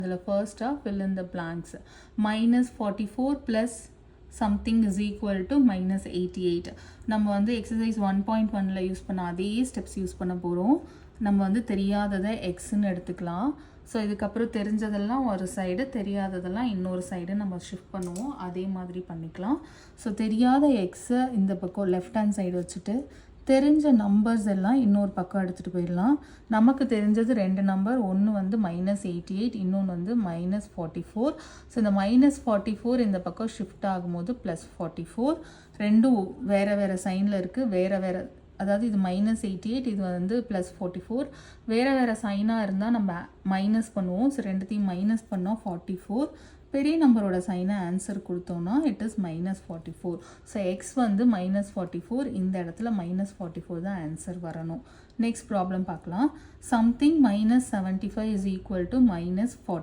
அதில் ஃபர்ஸ்ட்டாக fill in the blanks. -44 plus something is equal to -88. நம்ம வந்து எக்ஸசைஸ் 1.1ல யூஸ் பண்ண அதே ஸ்டெப்ஸ் யூஸ் பண்ண போகிறோம். நம்ம வந்து தெரியாததை எக்ஸ்ன்னு எடுத்துக்கலாம். ஸோ இதுக்கப்புறம் தெரிஞ்சதெல்லாம் ஒரு சைடு, தெரியாததெல்லாம் இன்னொரு சைடு நம்ம ஷிஃப்ட் பண்ணுவோம். அதே மாதிரி பண்ணிக்கலாம். ஸோ தெரியாத எக்ஸை இந்த பக்கம் லெஃப்ட் ஹேண்ட் சைடு வச்சுட்டு தெரிஞ்ச நம்பர்ஸ் எல்லாம் இன்னொரு பக்கம் எடுத்துகிட்டு போயிடலாம். நமக்கு தெரிஞ்சது 2 நம்பர், ஒன்று வந்து -88, இன்னொன்று வந்து -44. ஸோ இந்த -44 இந்த பக்கம் ஷிஃப்ட் ஆகும்போது +44. ரெண்டும் வேறு வேறு சைனில் இருக்குது. வேறு அதாவது இது -88, இது வந்து +44. வேறு வேறு சைனாக இருந்தால் நம்ம மைனஸ் பண்ணுவோம். ஸோ ரெண்டுத்தையும் மைனஸ் பண்ணோம் 44. பெரிய நம்பரோட சைனை ஆன்சர் கொடுத்தோன்னா இட் இஸ் -44. ஸோ எக்ஸ் வந்து -44, இந்த இடத்துல -44 தான் ஆன்சர் வரணும். நெக்ஸ்ட் ப்ராப்ளம் பார்க்கலாம். Something -75 is equal to -44.